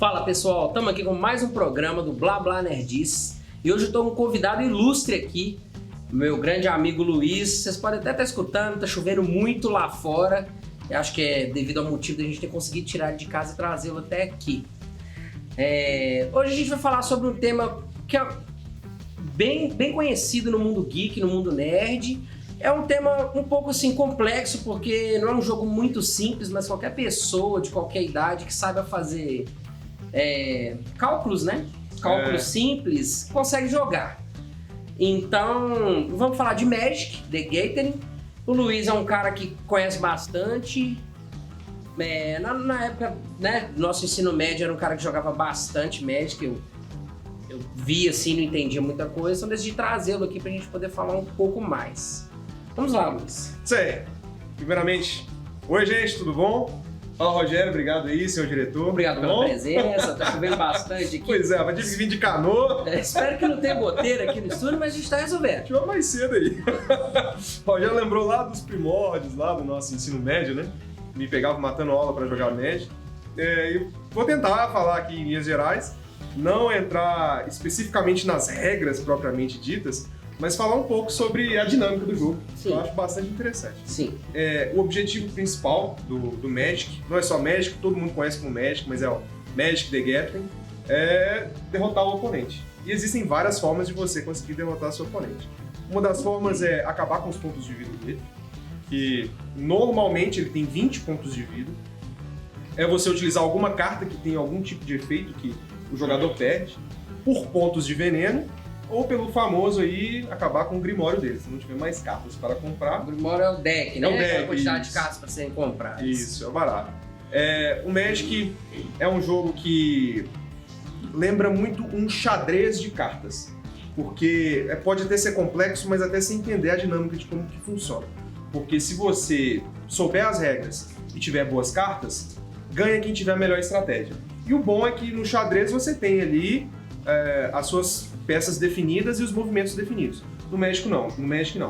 Fala pessoal, estamos aqui com mais um programa do Blá Blá Nerdice e hoje eu estou com um convidado ilustre aqui, meu grande amigo Luiz. Vocês podem até estar escutando, tá chovendo muito lá fora. Eu acho que é devido ao motivo de a gente ter conseguido tirar ele de casa e trazê-lo até aqui. Hoje a gente vai falar sobre um tema que é bem conhecido no mundo geek, no mundo nerd. É um tema um pouco assim complexo, porque não é um jogo muito simples, mas qualquer pessoa de qualquer idade que saiba fazer cálculos, né? Cálculos simples, consegue jogar. Então, vamos falar de Magic, The Gathering. O Luiz é um cara que conhece bastante. Na época, né, do nosso ensino médio, era um cara que jogava bastante Magic. Eu via assim, não entendia muita coisa, então decidi trazê-lo aqui pra gente poder falar um pouco mais. Vamos lá, Luiz. Isso aí. Primeiramente, oi gente, tudo bom? Fala Rogério, obrigado aí, senhor diretor. Obrigado pela presença, tá chovendo bastante aqui. Pois é, vai ter que vir de canoa. Espero que não tenha goteira aqui no estúdio, mas a gente tá resolvendo. Chegou mais cedo aí. Rogério lembrou lá dos primórdios, lá do nosso ensino médio, né? Me pegava matando aula pra jogar Magic. Eu vou tentar falar aqui em linhas gerais, não entrar especificamente nas regras propriamente ditas, mas falar um pouco sobre a dinâmica do jogo, que eu acho bastante interessante. Sim. O objetivo principal do Magic, não é só Magic, todo mundo conhece como Magic, mas é o Magic The Gathering, é derrotar o oponente. E existem várias formas de você conseguir derrotar seu oponente. Uma das formas é acabar com os pontos de vida dele, que normalmente ele tem 20 pontos de vida. É você utilizar alguma carta que tem algum tipo de efeito que o jogador perde, por pontos de veneno, ou pelo famoso aí, acabar com o Grimório dele, se não tiver mais cartas para comprar. O Grimório é o deck, né? É o deck, a quantidade isso. de cartas para serem compradas. Isso, é o barato. O Magic é um jogo que lembra muito um xadrez de cartas, porque pode até ser complexo, mas até se entender a dinâmica de como que funciona. Porque se você souber as regras e tiver boas cartas, ganha quem tiver a melhor estratégia. E o bom é que no xadrez você tem ali as suas peças definidas e os movimentos definidos. No Magic não,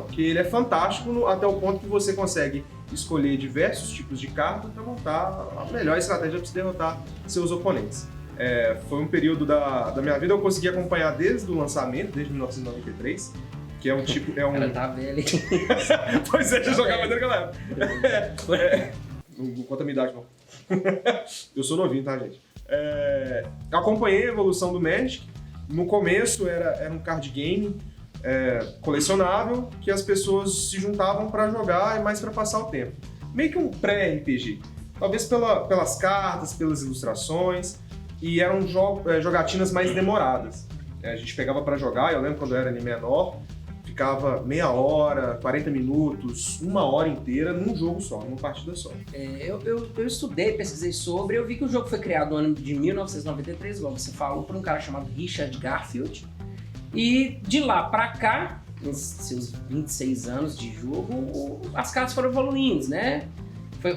porque ele é fantástico até o ponto que você consegue escolher diversos tipos de cartas para montar a melhor estratégia para se derrotar seus oponentes. Foi um período da minha vida, eu consegui acompanhar desde o lançamento, desde 1993, que é um tipo... Cara, tá velho. Pois é, já jogava desde aquela época. Não conta a minha idade, não. Eu sou novinho, tá, gente? Acompanhei a evolução do Magic. No começo era um card game colecionável que as pessoas se juntavam para jogar e mais para passar o tempo. Meio que um pré-RPG. Talvez pelas cartas, pelas ilustrações, e eram jogatinas mais demoradas. A gente pegava para jogar, eu lembro quando eu era ali menor, ficava meia hora, 40 minutos, uma hora inteira num jogo só, numa partida só. Eu estudei, pesquisei sobre, eu vi que o jogo foi criado no ano de 1993, igual você falou, por um cara chamado Richard Garfield. E de lá pra cá, nos seus 26 anos de jogo, as cartas foram evoluindo, né?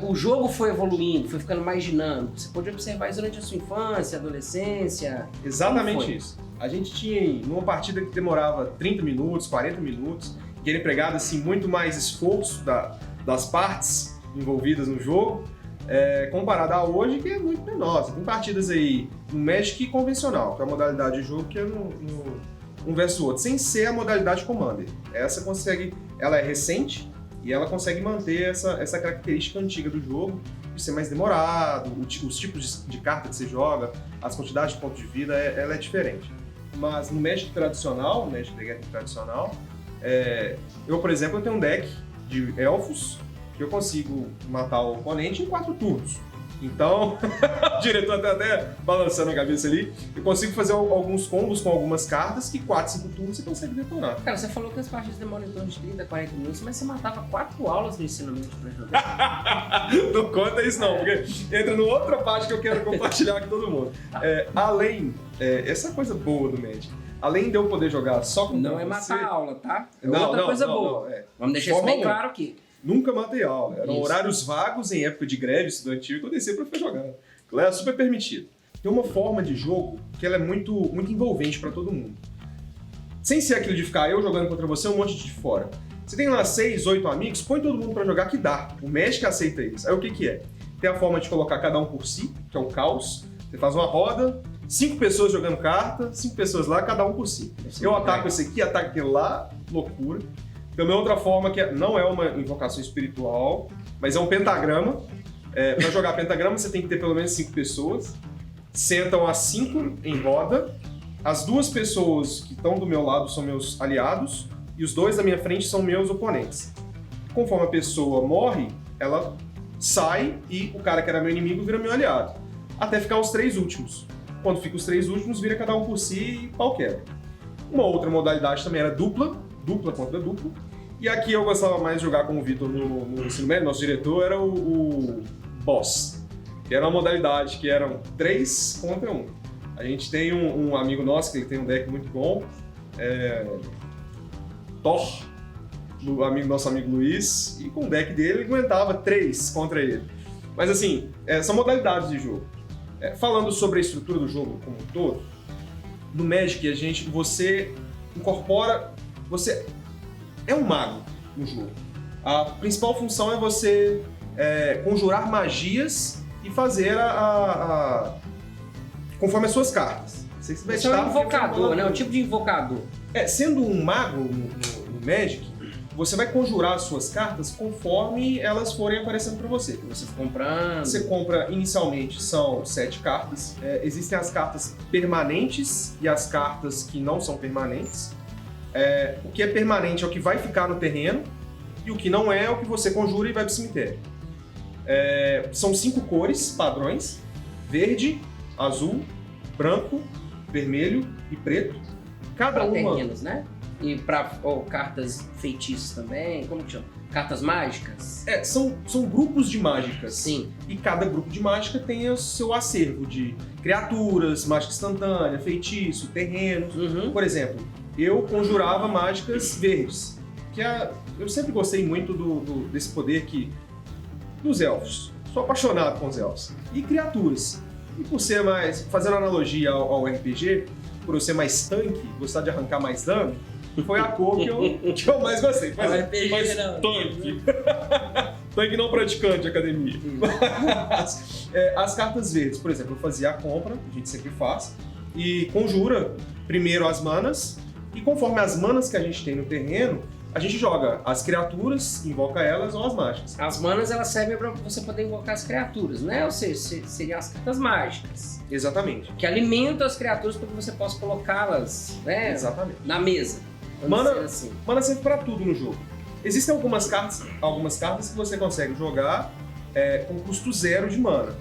O jogo foi evoluindo, foi ficando mais dinâmico. Você pode observar isso durante a sua infância, adolescência. Exatamente isso. A gente tinha, numa partida que demorava 30 minutos, 40 minutos, que era empregado assim, muito mais esforço das partes envolvidas no jogo, comparado a hoje, que é muito menor. Você tem partidas aí no Magic convencional, que é a modalidade de jogo que é um versus o outro, sem ser a modalidade Commander. Ela é recente e ela consegue manter essa característica antiga do jogo, de ser mais demorado, os tipos de carta que você joga, as quantidades de pontos de vida, ela é diferente. Mas no Magic tradicional, no Magic The Gathering tradicional, eu, por exemplo, tenho um deck de elfos que eu consigo matar o oponente em 4 turnos. Então, o diretor tá até balançando a cabeça ali, eu consigo fazer alguns combos com algumas cartas que 4, 5 turnos você consegue detonar. Cara, você falou que as partidas demoram em torno de 30, 40 minutos, mas você matava 4 aulas no ensino médio pra jogar. Não conta isso não, porque entra numa outra parte que eu quero compartilhar com todo mundo. Essa coisa boa do Magic, além de eu poder jogar só com não é matar a aula, tá? Outra coisa boa. Vamos deixar isso bem claro aqui. Nunca matei aula. Eram horários vagos em época de greve estudantil que eu descia pra ficar jogando. Ela era super permitido. Tem uma forma de jogo que ela é muito, muito envolvente pra todo mundo. Sem ser aquilo de ficar eu jogando contra você, um monte de fora. Você tem lá 6, 8 amigos, põe todo mundo pra jogar que dá. O Magic aceita isso. Aí o que é? Tem a forma de colocar cada um por si, que é o caos. Você faz uma roda, 5 pessoas jogando carta, 5 pessoas lá, cada um por si. Eu ataco esse aqui, ataco aquele lá, loucura. Também outra forma que não é uma invocação espiritual, mas é um pentagrama. Para jogar pentagrama você tem que ter pelo menos 5 pessoas. Sentam as 5 em roda. As 2 pessoas que estão do meu lado são meus aliados e os 2 da minha frente são meus oponentes. Conforme a pessoa morre, ela sai e o cara que era meu inimigo vira meu aliado. Até ficar os 3 últimos. Quando fica os 3 últimos, vira cada um por si e pau quebra. Uma outra modalidade também era dupla contra dupla. E aqui eu gostava mais de jogar com o Vitor no ensino médio, nosso diretor, era o Boss. Que era uma modalidade que eram 3 contra 1. A gente tem um amigo nosso que ele tem um deck muito bom, Thor, nosso amigo Luiz, e com o deck dele ele aguentava 3 contra ele. Mas assim, são modalidades de jogo. Falando sobre a estrutura do jogo como um todo, no Magic você incorpora, você é um mago no jogo. A principal função é você conjurar magias e fazer conforme as suas cartas. Você é um invocador, né? Um tipo de invocador. Sendo um mago no Magic, você vai conjurar as suas cartas conforme elas forem aparecendo para você. Você for comprando. Você compra, inicialmente, são 7 cartas. Existem as cartas permanentes e as cartas que não são permanentes. O que é permanente é o que vai ficar no terreno e o que não é o que você conjura e vai para o cemitério. São 5 cores padrões: verde, azul, branco, vermelho e preto. Cada uma... terrenos, né? E para cartas feitiços também, como que chama? Cartas mágicas? São grupos de mágicas. Sim. E cada grupo de mágica tem o seu acervo de criaturas, mágica instantânea, feitiço, terrenos. Uhum. Por exemplo, eu conjurava mágicas verdes. Eu sempre gostei muito desse poder dos elfos. Sou apaixonado com os elfos. E criaturas. E por ser mais... Fazendo analogia ao RPG, por eu ser mais tanque, gostar de arrancar mais dano, foi a cor que eu mais gostei. RPG não. Tanque. Tanque não praticante de academia. As cartas verdes, por exemplo, eu fazia a compra, a gente sempre faz, e conjura primeiro as manas, e conforme as manas que a gente tem no terreno, a gente joga as criaturas, invoca elas ou as mágicas. As manas, elas servem para você poder invocar as criaturas, né? Ou seja, seriam as cartas mágicas. Exatamente. Que alimentam as criaturas para que você possa colocá-las, né? Exatamente. Na mesa. Mana serve para tudo no jogo. Existem algumas cartas que você consegue jogar com custo 0 de mana.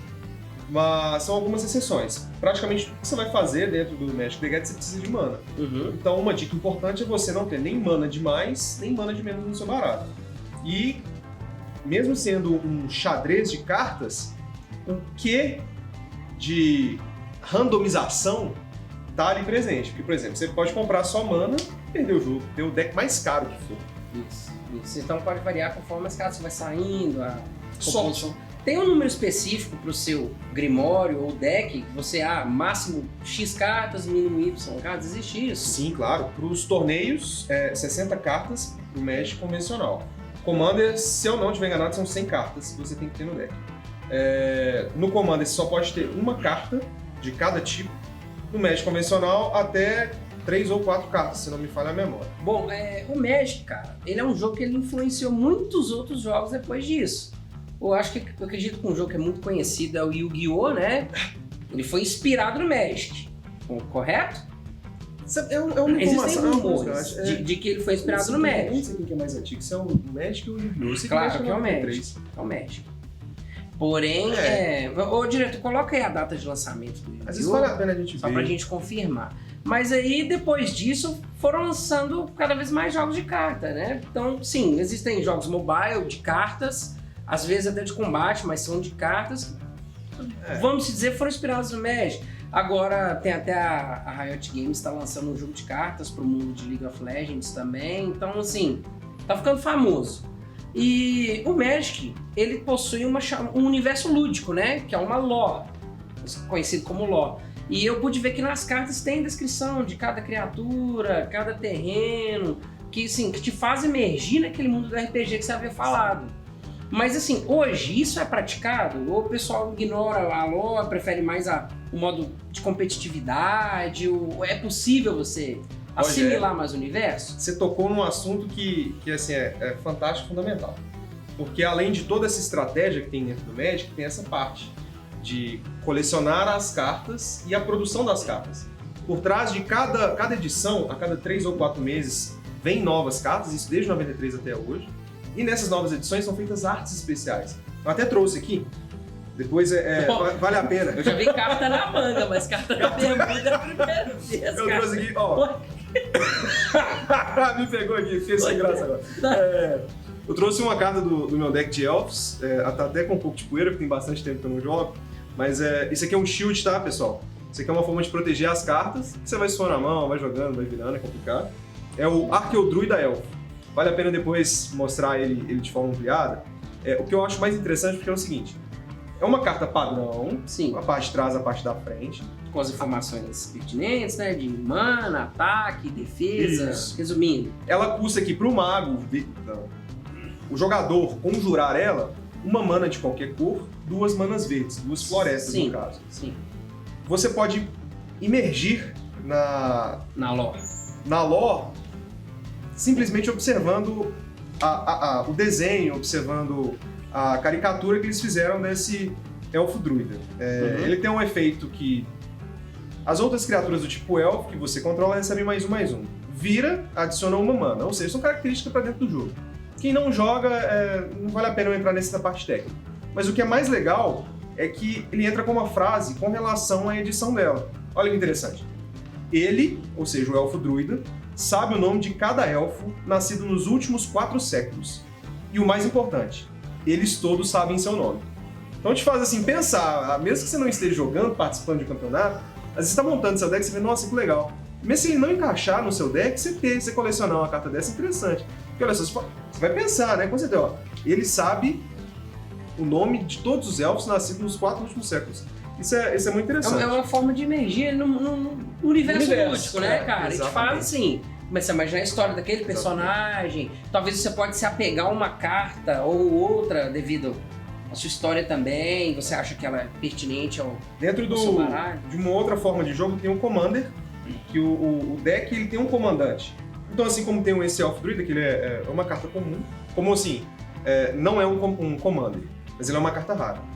Mas são algumas exceções. Praticamente tudo que você vai fazer dentro do Magic the Gathering você precisa de mana. Uhum. Então uma dica importante é você não ter nem mana de mais, nem mana de menos no seu baralho. E mesmo sendo um xadrez de cartas, o que de randomização tá ali presente. Porque, por exemplo, você pode comprar só mana e perder o jogo, ter o deck mais caro que for. Isso. Então pode variar conforme as cartas vai saindo, a Sorte. Tem um número específico para o seu Grimório ou deck? Que você, máximo X cartas, mínimo Y cartas? Existe isso? Sim, claro. Para os torneios, 60 cartas para o Magic convencional. Commander, se eu não estiver enganado, são 100 cartas que você tem que ter no deck. No Commander, você só pode ter uma carta de cada tipo. No Magic convencional, até 3 ou 4 cartas, se não me falha a memória. Bom, o Magic, cara, ele é um jogo que ele influenciou muitos outros jogos depois disso. Eu acredito que um jogo que é muito conhecido é o Yu-Gi-Oh, né? Ele foi inspirado no Magic, correto? Existem rumores de que ele foi inspirado no Magic. Eu não sei quem é mais antigo, se é o Magic ou o Yu-Gi-Oh? Claro que é o Magic. É o Magic. Porém, Ô, diretor, coloca aí a data de lançamento do Yu-Gi-Oh! Às vezes vale a pena a gente ver. Só pra gente confirmar. Mas aí, depois disso, foram lançando cada vez mais jogos de carta, né? Então, sim, existem jogos mobile de cartas, às vezes até de combate, mas são de cartas. Vamos dizer, foram inspirados no Magic. Agora tem até a Riot Games está lançando um jogo de cartas pro mundo de League of Legends também. Então, assim, tá ficando famoso. E o Magic, ele possui um universo lúdico, né? Que é uma lore, conhecido como lore. E eu pude ver que nas cartas tem descrição de cada criatura, cada terreno, que, assim, que te faz emergir naquele mundo do RPG que você havia falado. Mas assim, hoje isso é praticado? Ou o pessoal ignora a lore, prefere mais o modo de competitividade? Ou é possível você assimilar mais o universo? Você tocou num assunto que assim, é fantástico, fundamental. Porque além de toda essa estratégia que tem dentro do Magic, tem essa parte de colecionar as cartas e a produção das cartas. Por trás de cada edição, a cada 3 ou 4 meses, vem novas cartas, isso desde 93 até hoje. E nessas novas edições são feitas artes especiais. Eu até trouxe aqui, depois vale a pena. Eu já vi carta na manga, mas carta na bermuda é a primeira vez. Eu trouxe aqui, ó. Me pegou aqui, fiquei sem graça agora. Eu trouxe uma carta do meu deck de Elves, tá até com um pouco de poeira, porque tem bastante tempo que eu não jogo. Mas isso aqui é um shield, tá, pessoal? Isso aqui é uma forma de proteger as cartas. Você vai suar na mão, vai jogando, vai virando, é complicado. É o Arqueodruida Elfo. Vale a pena depois mostrar ele de forma ampliada. O que eu acho mais interessante porque é o seguinte. É uma carta padrão, sim, a parte de trás, a parte da frente. Com as informações pertinentes, né? De mana, ataque, defesa, isso. Resumindo. Ela custa aqui pro mago, o jogador conjurar ela, uma mana de qualquer cor, 2 manas verdes, 2 florestas, sim, no caso. Sim. Você pode imergir na lore simplesmente observando o desenho, observando a caricatura que eles fizeram desse elfo druida. Ele tem um efeito que as outras criaturas do tipo elfo que você controla recebem +1/+1. Vira, adiciona uma mana, ou seja, são características para dentro do jogo. Quem não joga, não vale a pena eu entrar nessa parte técnica. Mas o que é mais legal é que ele entra com uma frase com relação à edição dela. Olha que interessante. Ele, ou seja, o elfo druida, sabe o nome de cada elfo nascido nos últimos 4 séculos. E o mais importante, eles todos sabem seu nome. Então te faz assim pensar, mesmo que você não esteja jogando, participando de um campeonato, às vezes você está montando seu deck e você vê, nossa, que legal. Mesmo se ele não encaixar no seu deck, você colecionar uma carta dessa é interessante. Porque olha só, você vai pensar, né? Quando você tem, ó, ele sabe o nome de todos os elfos nascidos nos 4 últimos séculos. Isso é muito interessante. É uma forma de emergir no universo lúdico, né, cara? A gente faz assim, começa a imaginar a história daquele personagem, talvez você pode se apegar a uma carta ou outra devido à sua história também, você acha que ela é pertinente ao seu baralho. De uma outra forma de jogo tem o Commander, que o deck ele tem um comandante. Então assim como tem esse Elf Druida, que ele é uma carta comum, como assim, não é um Commander, mas ele é uma carta rara.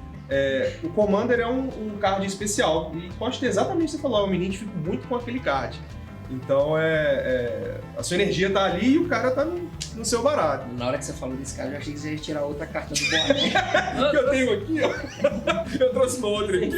O Commander é um card especial e pode ter exatamente o que você falou, eu me identifico muito com aquele card. Então a sua energia tá ali e o cara tá no seu baralho. Na hora que você falou desse cara, eu achei que você ia tirar outra carta do boné. Que eu tenho aqui, ó. Eu trouxe uma outra aqui.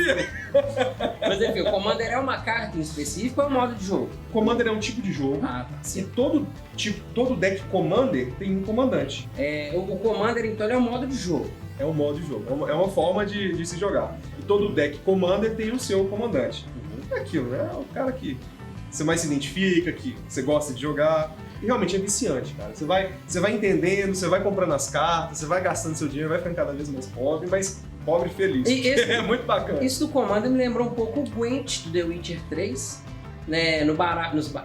Mas enfim, o Commander é uma carta em específico ou é um modo de jogo? O Commander é um tipo de jogo. Ah, tá. E todo deck Commander tem um comandante. O Commander, então, ele é um modo de jogo. É um modo de jogo, é uma forma de se jogar. E todo deck Commander tem o seu comandante. É aquilo, né? É o cara que você mais se identifica, que você gosta de jogar. E realmente é viciante, cara. Você vai entendendo, você vai comprando as cartas, você vai gastando seu dinheiro, vai ficando cada vez mais pobre, mas pobre e feliz. É muito bacana. Isso do Commander me lembrou um pouco o Gwent do The Witcher 3. Né?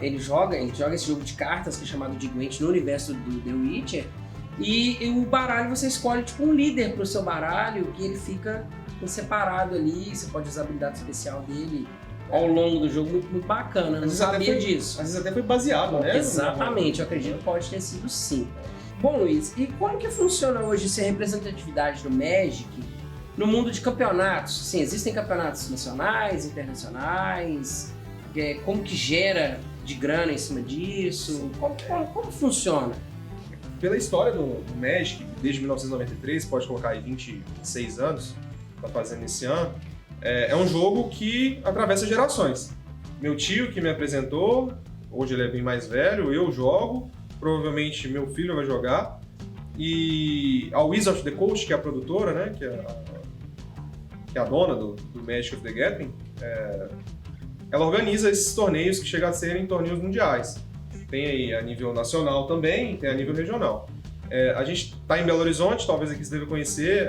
Ele joga esse jogo de cartas, que é chamado de Gwent, no universo do The Witcher. E o baralho você escolhe tipo um líder pro seu baralho, que ele fica separado ali, você pode usar a habilidade especial dele ao longo do jogo, muito bacana, não sabia disso. Às vezes até foi baseado, né? Exatamente, eu acredito que pode ter sido sim. Bom, Luiz, e como que funciona hoje essa representatividade do Magic no mundo de campeonatos? Sim, existem campeonatos nacionais, internacionais, como que gera de grana em cima disso? Como funciona? Pela história do Magic, desde 1993, pode colocar aí 26 anos, tá fazendo esse ano, é um jogo que atravessa gerações. Meu tio que me apresentou, hoje ele é bem mais velho, eu jogo, provavelmente meu filho vai jogar, e a Wizards of the Coast, que é a produtora, né, que é a dona do Magic of the Gathering, ela organiza esses torneios que chegam a serem torneios mundiais. Tem aí a nível nacional também, tem a nível regional. A gente está em Belo Horizonte, talvez aqui você deva conhecer,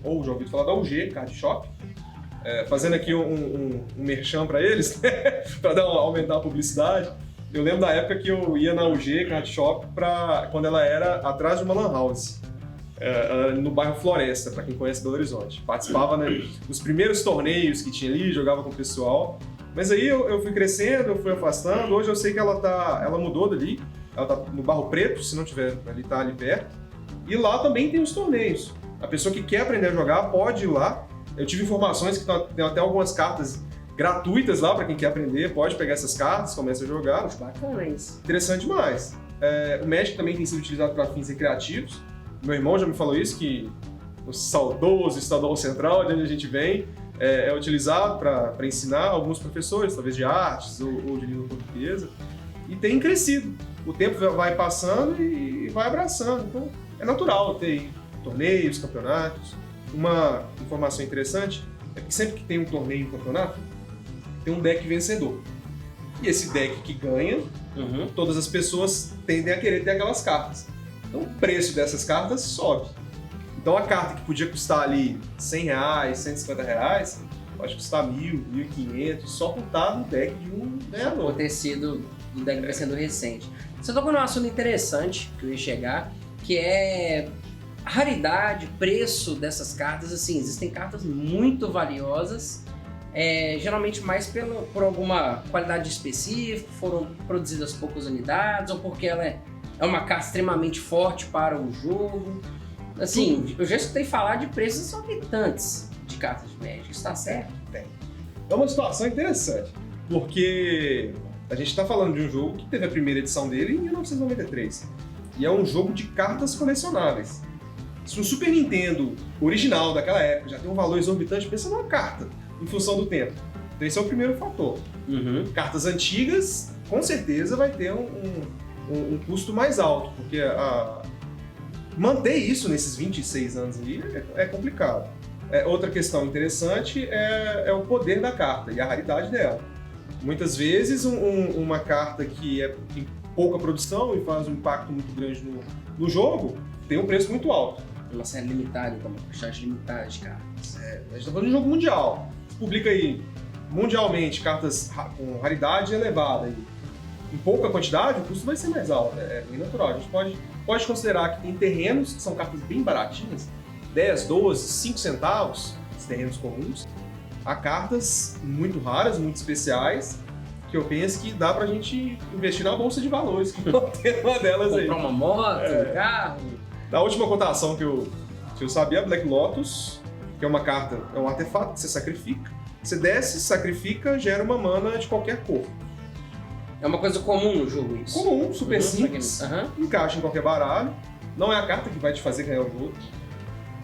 ou já ouviu falar da UG Card Shop, fazendo aqui um merchan para eles, para aumentar a publicidade. Eu lembro da época que eu ia na UG Card Shop quando ela era atrás de uma lan house. no bairro Floresta, para quem conhece Belo Horizonte. Participava, né, dos primeiros torneios que tinha ali, jogava com o pessoal. Mas aí eu fui crescendo, eu fui afastando. Hoje eu sei que ela mudou dali. Ela tá no Barro Preto, se não tiver, tá ali perto. E lá também tem os torneios. A pessoa que quer aprender a jogar pode ir lá. Eu tive informações que tem até algumas cartas gratuitas lá para quem quer aprender. Pode pegar essas cartas, começa a jogar. Acho bacana isso. Interessante demais. O Magic também tem sido utilizado para fins recreativos. Meu irmão já me falou isso, que o saudoso Estadual Central, de onde a gente vem, é utilizado para ensinar alguns professores, talvez de artes ou de língua portuguesa. E tem crescido. O tempo vai passando e vai abraçando. Então, é natural ter torneios, campeonatos. Uma informação interessante é que sempre que tem um torneio e um campeonato, tem um deck vencedor. E esse deck que ganha, todas as pessoas tendem a querer ter aquelas cartas. Então o preço dessas cartas sobe. Então a carta que podia custar ali R$100, R$150, pode custar R$1.000, R$1.500, só por estar no deck de um ganhador. Por ter sido do deck vencedor recente. Você tocou num assunto interessante que eu ia chegar, que é a raridade, preço dessas cartas. Assim, existem cartas muito valiosas, geralmente mais por alguma qualidade específica, foram produzidas poucas unidades, ou porque ela é uma carta extremamente forte para o jogo. Assim, eu já escutei falar de preços exorbitantes de cartas de Magic. Isso tá certo? Tem. É uma situação interessante, porque a gente está falando de um jogo que teve a primeira edição dele em 1993. E é um jogo de cartas colecionáveis. Se um Super Nintendo original daquela época já tem um valor exorbitante, pensa numa carta, em função do tempo. Então esse é o primeiro fator. Cartas antigas, com certeza, vai ter um custo mais alto, porque manter isso nesses 26 anos aí é complicado. Outra questão interessante é o poder da carta e a raridade dela. Muitas vezes uma carta que tem pouca produção e faz um impacto muito grande no jogo, tem um preço muito alto. Uma série limitada, então, uma quantidade limitada de cartas. A gente está falando de jogo mundial. Publica aí mundialmente cartas com raridade elevada. Em pouca quantidade, o custo vai ser mais alto. É bem natural. A gente pode considerar que tem terrenos que são cartas bem baratinhas, 10, 12, 5 centavos, os terrenos comuns. Há cartas muito raras, muito especiais, que eu penso que dá pra gente investir na bolsa de valores, que não tem uma delas aí. Comprar uma moto, um carro. Na última cotação que eu sabia, Black Lotus, que é uma carta, é um artefato que você sacrifica. Você desce, sacrifica, gera uma mana de qualquer cor. É uma coisa comum no jogo isso? Comum, super simples, encaixa em qualquer baralho. Não é a carta que vai te fazer ganhar o jogo.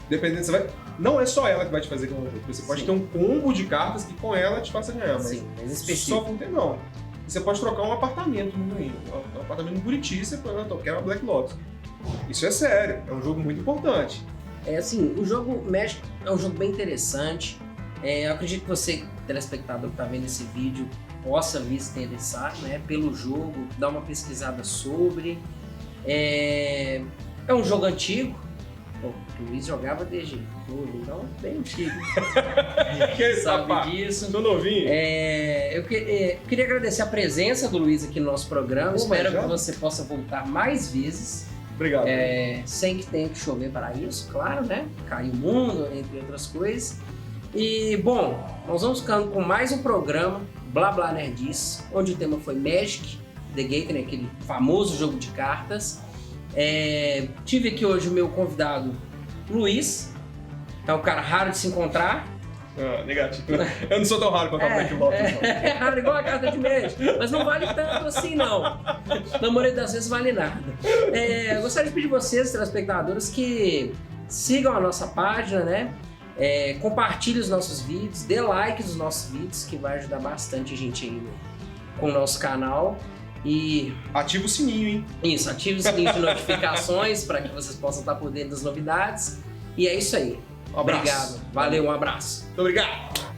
Dependendo, não é só ela que vai te fazer ganhar o jogo. Você pode ter um combo de cartas que com ela te faça ganhar, mas específico. Só não tem não. Você pode trocar um apartamento no meio. Um apartamento no Buriti, você pode trocar uma Black Lotus. Isso é sério, é um jogo muito importante. O jogo Magic é um jogo bem interessante. Eu acredito que você, telespectador que está vendo esse vídeo, possa vir se interessar, né, pelo jogo, dar uma pesquisada sobre. É um jogo antigo. O Luiz jogava desde novo, então bem antigo. Sabe disso. Sou novinho. Eu queria agradecer a presença do Luiz aqui no nosso programa. Espero que você possa voltar mais vezes. Obrigado. Sem que tenha que chover para isso, claro, né? Cair o mundo, entre outras coisas. E, bom, nós vamos ficando com mais um programa, Blá Blá Nerdice, onde o tema foi Magic The Gathering, aquele famoso jogo de cartas. Tive aqui hoje o meu convidado, Luiz. É um cara raro de se encontrar. Negativo. Eu não sou tão raro quanto a Black Lotus. É raro, igual a carta de Magic, mas não vale tanto assim, não. Na maioria das vezes vale nada. Eu gostaria de pedir vocês, telespectadores, que sigam a nossa página, né? Compartilhe os nossos vídeos, dê like nos nossos vídeos, que vai ajudar bastante a gente aí com o nosso canal. E ativa o sininho, hein? Isso, ative o sininho de notificações para que vocês possam estar por dentro das novidades. E é isso aí. Um abraço. Obrigado. Valeu, um abraço. Muito obrigado.